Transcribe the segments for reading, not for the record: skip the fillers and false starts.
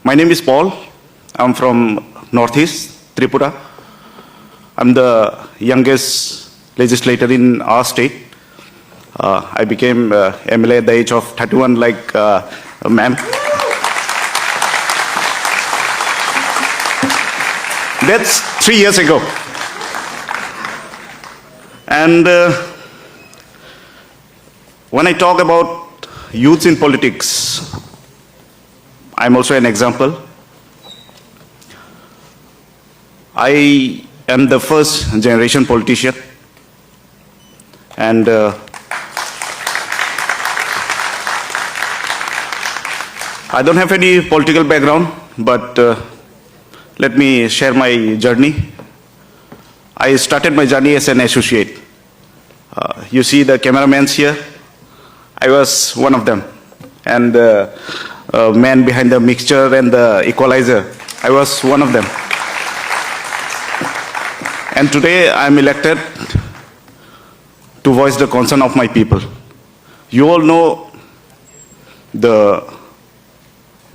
My name is Paul. I'm from Northeast Tripura. I'm the youngest legislator in our state. I became MLA at the age of 31, like ma'am. That's 3 years ago. And when I talk about youth in politics, I'm also an example. I am the first generation politician, and I don't have any political background, but let me share my journey. I started my journey as an associate. You see the cameramans here? I was one of them. And the man behind the mixture and the equalizer, I was one of them. And today I'm elected to voice the concern of my people. You all know the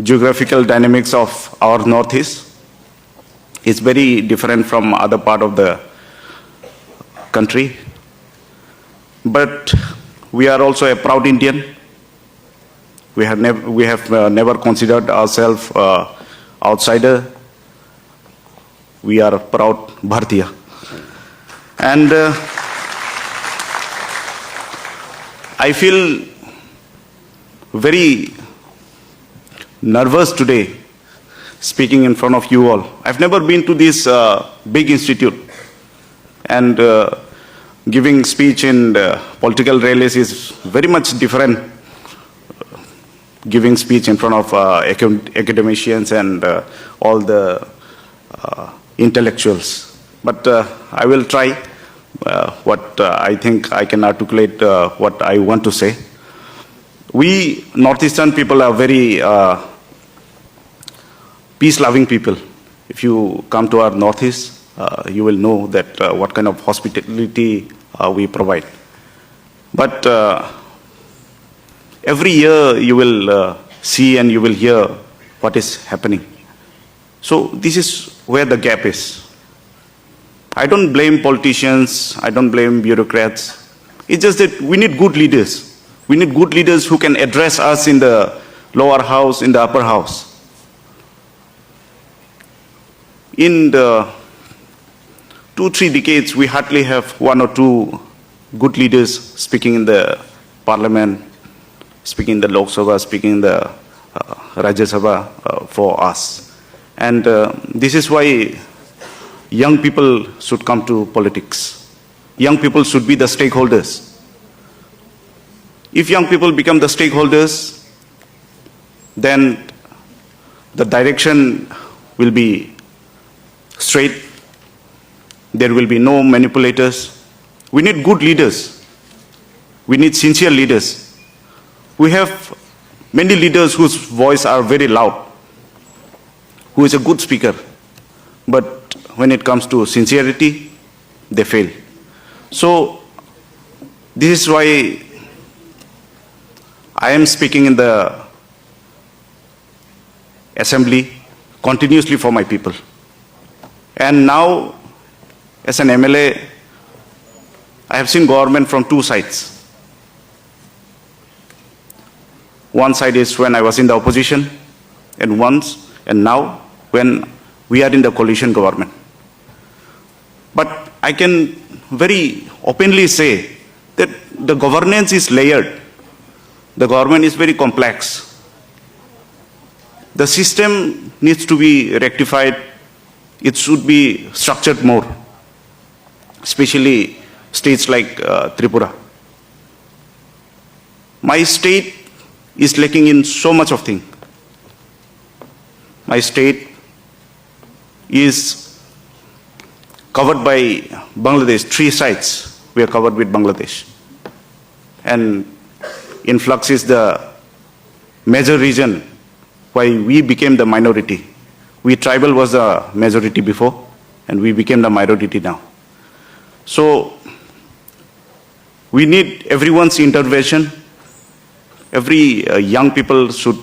geographical dynamics of our Northeast. It's very different from other part of the country. But we are also a proud Indian. We have never considered ourselves outsider. We are proud Bharatiya. And I feel very nervous today speaking in front of you all. I've never been to this big institute, and giving speech in political rallies is very much different. Giving speech in front of academicians and all the intellectuals. But I will try what I think I can articulate what I want to say. We Northeastern people are very peace-loving people. If you come to our Northeast, you will know that what kind of hospitality we provide. But every year you will see and you will hear what is happening. So this is where the gap is. I don't blame politicians, I don't blame bureaucrats. It's just that we need good leaders. We need good leaders who can address us in the lower house, in the upper house. In the 2-3 decades, we hardly have 1 or 2 good leaders speaking in the parliament, speaking in the Lok Sabha, speaking in the Rajya Sabha for us. And this is why young people should come to politics. Young people should be the stakeholders. If young people become the stakeholders, then the direction will be straight. There will be no manipulators. We need good leaders. We need sincere leaders. We have many leaders whose voice are very loud, who is a good speaker. But when it comes to sincerity, they fail. So this is why I am speaking in the assembly continuously for my people. And now, as an MLA, I have seen government from 2 sides. One side is when I was in the opposition, and now when we are in the coalition government. But I can very openly say that the governance is layered. The government is very complex. The system needs to be rectified. It should be structured more, especially states like Tripura. My state is lacking in so much of things. My state is covered by Bangladesh, 3 sites we are covered with Bangladesh. And influx is the major reason why we became the minority. We tribal was the majority before, and we became the minority now. So we need everyone's intervention. Every young people should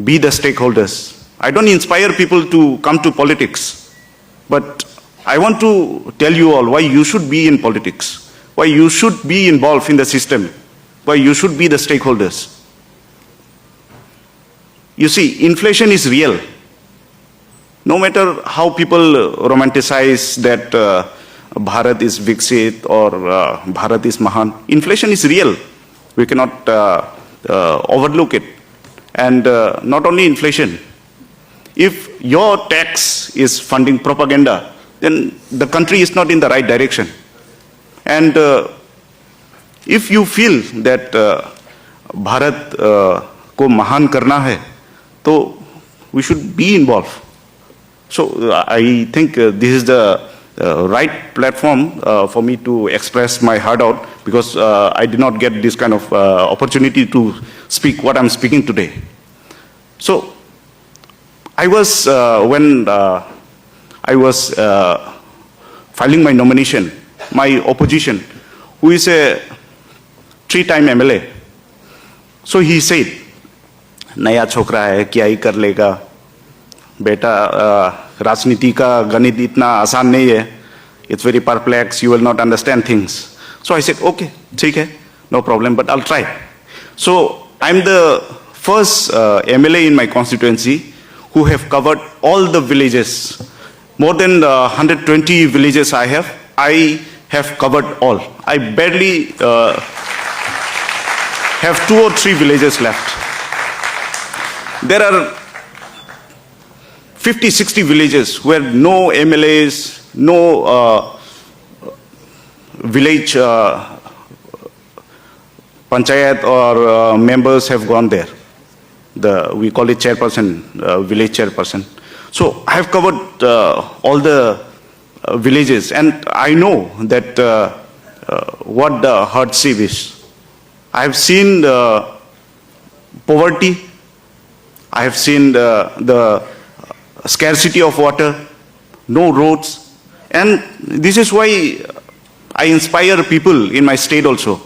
be the stakeholders. I don't inspire people to come to politics, but I want to tell you all why you should be in politics, why you should be involved in the system, why you should be the stakeholders. You see, inflation is real. No matter how people romanticize that Bharat is Viksit or Bharat is Mahan, inflation is real. We cannot overlook it. And not only inflation, if your tax is funding propaganda, then the country is not in the right direction. And if you feel that Bharat ko mahan karna hai, so we should be involved. So I think this is the right platform for me to express my heart out, because I did not get this kind of opportunity to speak what I'm speaking today. So I was, when I was filing my nomination, my opposition, who is a 3-time MLA, so he said, नया छोकरा है, क्या ही कर लेगा, बेटा राजनीति का गणित इतना आसान नहीं है, it's very perplex, you will not understand things. So I said, okay, ठीक है, no problem, but I'll try. So I'm the first MLA in my constituency who have covered all the villages. More than 120 villages I have covered all. I barely have 2 or 3 villages left. There are 50, 60 villages where no MLAs, no village panchayat or members have gone there. We call it chairperson, village chairperson. So I have covered all the villages, and I know that what the hardship is. I have seen poverty. I have seen the scarcity of water, no roads, and this is why I inspire people in my state also,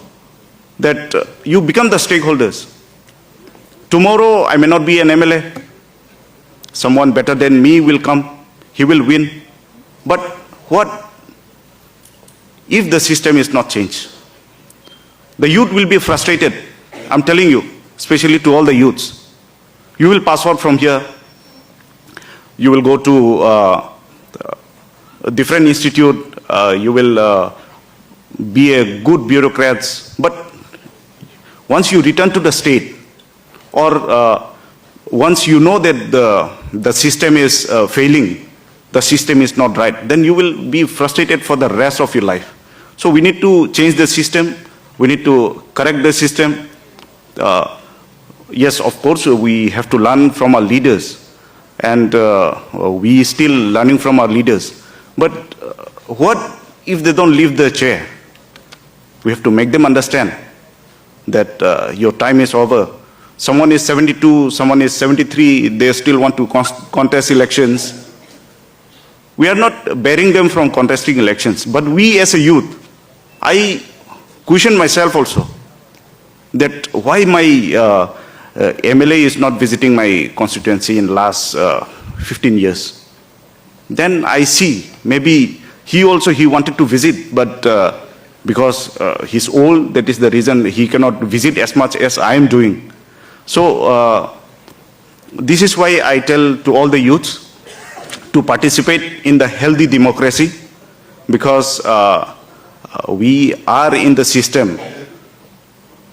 that you become the stakeholders. Tomorrow I may not be an MLA, someone better than me will come, he will win, but what if the system is not changed? The youth will be frustrated, I'm telling you, especially to all the youths. You will pass out from here, you will go to a different institute, you will be a good bureaucrats, but once you return to the state, or once you know that the system is failing, the system is not right, then you will be frustrated for the rest of your life. So we need to change the system, we need to correct the system. Yes, of course, we have to learn from our leaders, and we still learning from our leaders. But what if they don't leave the chair? We have to make them understand that your time is over. Someone is 72, someone is 73, they still want to contest elections. We are not barring them from contesting elections, but we as a youth, I question myself also, that why my MLA is not visiting my constituency in last 15 years. Then I see, maybe he wanted to visit, but because he's old, that is the reason he cannot visit as much as I am doing. So this is why I tell to all the youths to participate in the healthy democracy, because we are in the system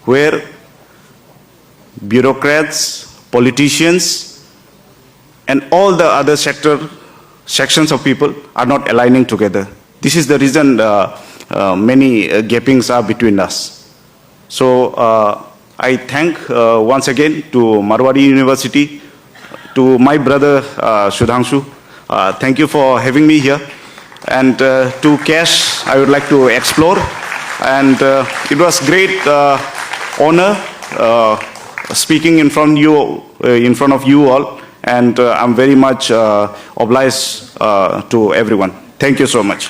where bureaucrats, politicians, and all the other sections of people are not aligning together. This is the reason many gapings are between us. So I thank once again to Marwari University, to my brother Sudhanshu. Thank you for having me here. And to Cash, I would like to explore. And it was great honor speaking in front of you all. And I'm very much obliged to everyone. Thank you so much.